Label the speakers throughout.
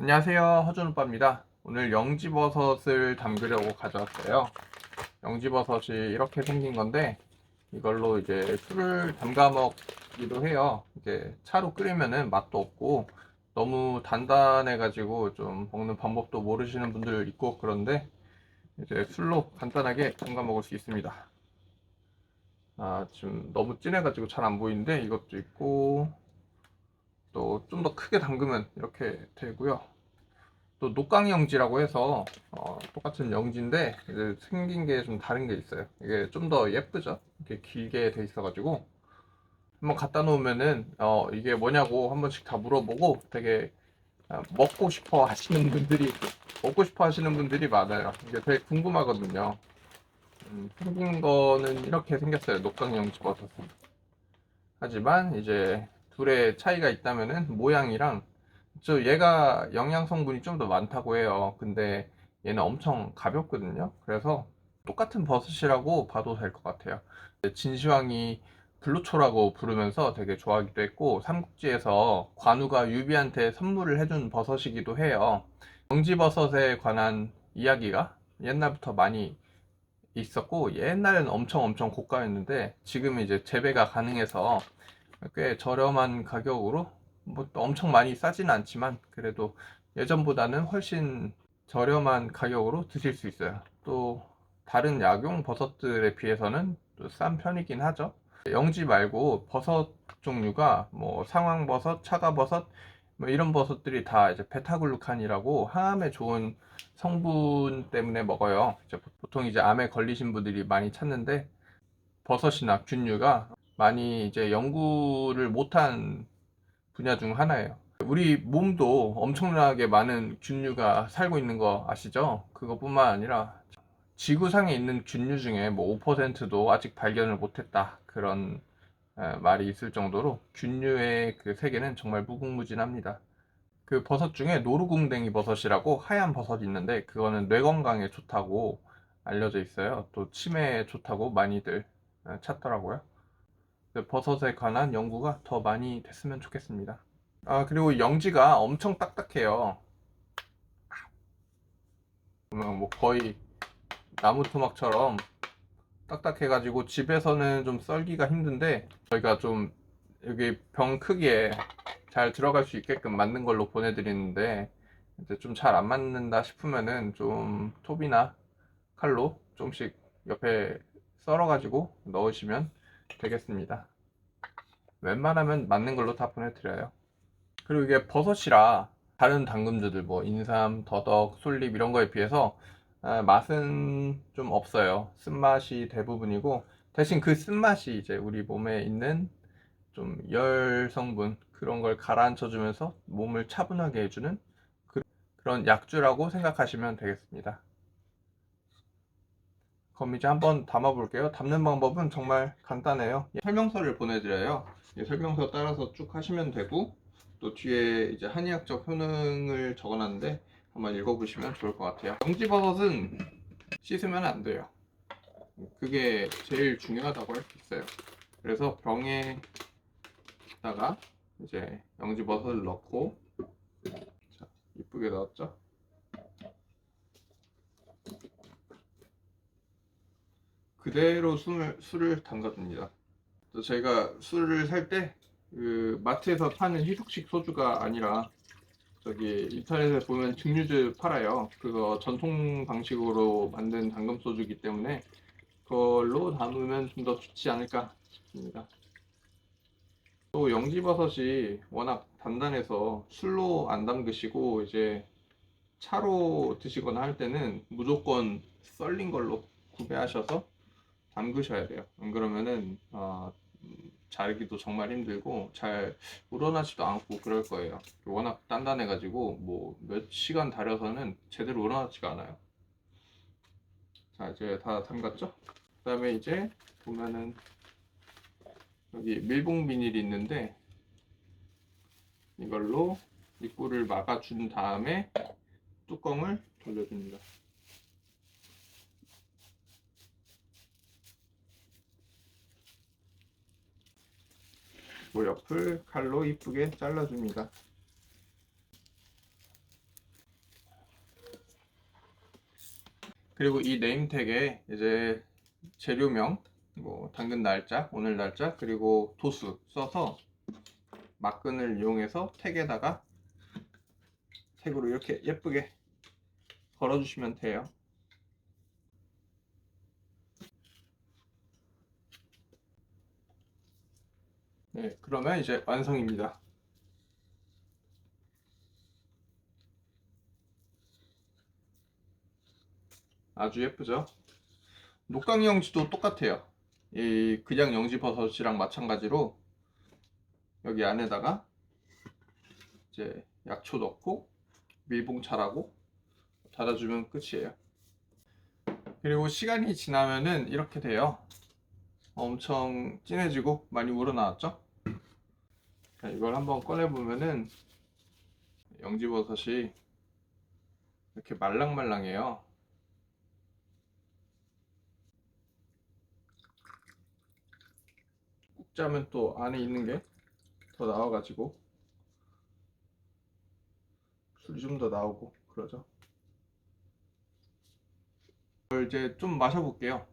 Speaker 1: 안녕하세요, 허준오빠입니다. 오늘 영지버섯을 담그려고 가져왔어요. 영지버섯이 이렇게 생긴 건데 이걸로 이제 술을 담가 먹기도 해요. 이게 차로 끓이면은 맛도 없고 너무 단단해 가지고 좀 먹는 방법도 모르시는 분들 있고, 그런데 이제 술로 간단하게 담가 먹을 수 있습니다. 지금 너무 진해 가지고 잘 안 보이는데 이것도 있고, 또 좀 더 크게 담그면 이렇게 되고요. 또 녹강영지라고 해서 똑같은 영지인데 이제 생긴 게 좀 다른 게 있어요. 이게 좀 더 예쁘죠? 이렇게 길게 돼 있어가지고 한번 갖다 놓으면은 이게 뭐냐고 한 번씩 다 물어보고 되게 먹고 싶어 하시는 분들이 많아요. 이게 되게 궁금하거든요. 생긴 거는 이렇게 생겼어요. 녹강영지 버섯은. 하지만 이제 둘의 차이가 있다면은 모양이랑, 얘가 영양 성분이 좀 더 많다고 해요. 근데 얘는 엄청 가볍거든요. 그래서 똑같은 버섯이라고 봐도 될 것 같아요. 진시황이 블루초라고 부르면서 되게 좋아하기도 했고, 삼국지에서 관우가 유비한테 선물을 해준 버섯이기도 해요. 영지버섯에 관한 이야기가 옛날부터 많이 있었고, 옛날에는 엄청 고가였는데 지금은 이제 재배가 가능해서 꽤 저렴한 가격으로, 뭐 또 엄청 많이 싸진 않지만 그래도 예전보다는 훨씬 저렴한 가격으로 드실 수 있어요. 또 다른 약용 버섯들에 비해서는 또 싼 편이긴 하죠. 영지 말고 버섯 종류가 뭐 상황버섯, 차가버섯, 뭐 이런 버섯들이 다 이제 베타글루칸이라고 항암에 좋은 성분 때문에 먹어요. 이제 보통 이제 암에 걸리신 분들이 많이 찾는데, 버섯이나 균류가 많이 이제 연구를 못한 분야 중 하나예요. 우리 몸도 엄청나게 많은 균류가 살고 있는 거 아시죠? 그것뿐만 아니라 지구상에 있는 균류 중에 뭐 5%도 아직 발견을 못했다, 그런 말이 있을 정도로 균류의 그 세계는 정말 무궁무진합니다. 그 버섯 중에 노루궁뎅이 버섯이라고 하얀 버섯이 있는데 그거는 뇌 건강에 좋다고 알려져 있어요. 또 치매에 좋다고 많이들 찾더라고요. 버섯에 관한 연구가 더 많이 됐으면 좋겠습니다. 그리고 영지가 엄청 딱딱해요. 보면 뭐 거의 나무 토막처럼 딱딱해가지고 집에서는 좀 썰기가 힘든데, 저희가 좀 여기 병 크기에 잘 들어갈 수 있게끔 만든 걸로 보내드리는데, 이제 좀 잘 안 맞는다 싶으면은 좀 톱이나 칼로 조금씩 옆에 썰어가지고 넣으시면 되겠습니다. 웬만하면 맞는 걸로 다 보내드려요. 그리고 이게 버섯이라 다른 당근주들 뭐 인삼, 더덕, 솔잎 이런 거에 비해서 맛은 좀 없어요. 쓴맛이 대부분이고, 대신 그 쓴맛이 이제 우리 몸에 있는 좀 열 성분 그런 걸 가라앉혀 주면서 몸을 차분하게 해주는 그런 약주라고 생각하시면 되겠습니다. 그럼 이제 한번 담아 볼게요. 담는 방법은 정말 간단해요. 설명서를 보내드려요. 설명서 따라서 쭉 하시면 되고, 또 뒤에 이제 한의학적 효능을 적어놨는데 한번 읽어보시면 좋을 것 같아요. 영지버섯은 씻으면 안 돼요. 그게 제일 중요하다고 할 수 있어요. 그래서 병에다가 이제 영지버섯을 넣고, 자, 이쁘게 넣었죠? 그대로 술을 담가줍니다. 또 저희가 술을 살 때 그 마트에서 파는 희석식 소주가 아니라, 저기 인터넷에 보면 증류주 팔아요. 그거 전통 방식으로 만든 당금 소주기 때문에 그걸로 담으면 좀 더 좋지 않을까 싶습니다. 또 영지버섯이 워낙 단단해서 술로 안 담그시고 이제 차로 드시거나 할 때는 무조건 썰린 걸로 구매하셔서 담그셔야 돼요. 안 그러면은 자르기도 정말 힘들고 잘 우러나지도 않고 그럴 거예요. 워낙 단단해가지고 뭐 몇 시간 달여서는 제대로 우러나지가 않아요. 자, 이제 다 담갔죠? 그 다음에 이제 보면은 여기 밀봉 비닐이 있는데 이걸로 입구를 막아준 다음에 뚜껑을 돌려줍니다. 그 옆을 칼로 이쁘게 잘라줍니다. 그리고 이 네임택에 이제 재료명, 뭐 당근 날짜, 오늘 날짜, 그리고 도수 써서 막근을 이용해서 택에다가 택으로 이렇게 예쁘게 걸어주시면 돼요. 네, 그러면 이제 완성입니다. 아주 예쁘죠? 녹강 영지도 똑같아요. 이 그냥 영지 버섯이랑 마찬가지로 여기 안에다가 이제 약초 넣고 밀봉차라고 닫아주면 끝이에요. 그리고 시간이 지나면은 이렇게 돼요. 엄청 진해지고 많이 우러나왔죠? 자, 이걸 한번 꺼내보면은 영지버섯이 이렇게 말랑말랑해요. 꾹 짜면 또 안에 있는 게 더 나와가지고 술이 좀 더 나오고 그러죠. 이걸 이제 좀 마셔볼게요.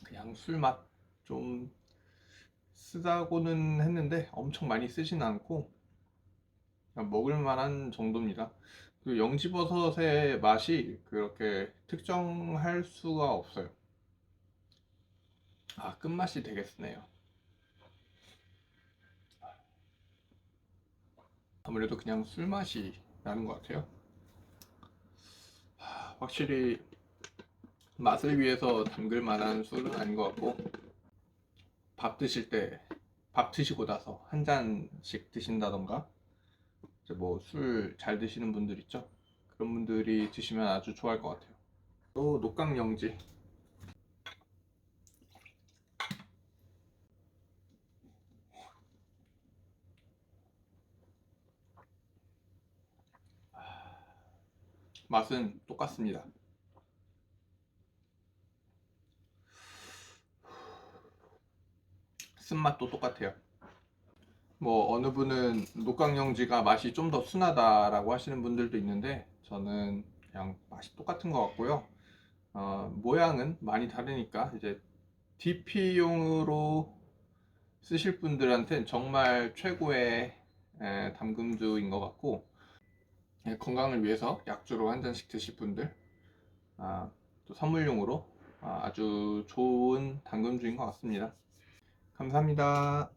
Speaker 1: 그냥 술 맛 좀 쓰다고는 했는데 엄청 많이 쓰진 않고 그냥 먹을 만한 정도입니다. 그 영지버섯의 맛이 그렇게 특정할 수가 없어요. 아, 끝맛이 되게 쓰네요. 아무래도 그냥 술 맛이 나는 것 같아요. 확실히 맛을 위해서 담글 만한 술은 아닌 것 같고 밥 드실 때 밥 드시고 나서 한 잔씩 드신다던가 이제 뭐 술 잘 드시는 분들 있죠? 그런 분들이 드시면 아주 좋아할 것 같아요. 또 녹강영지 맛은 똑같습니다. 쓴맛도 똑같아요. 뭐 어느 분은 녹강영지가 맛이 좀 더 순하다라고 하시는 분들도 있는데 저는 그냥 맛이 똑같은 것 같고요. 모양은 많이 다르니까 이제 DP용으로 쓰실 분들한테는 정말 최고의 담금주인 것 같고 건강을 위해서 약주로 한 잔씩 드실 분들 또 선물용으로 아주 좋은 담금주인 것 같습니다. 감사합니다.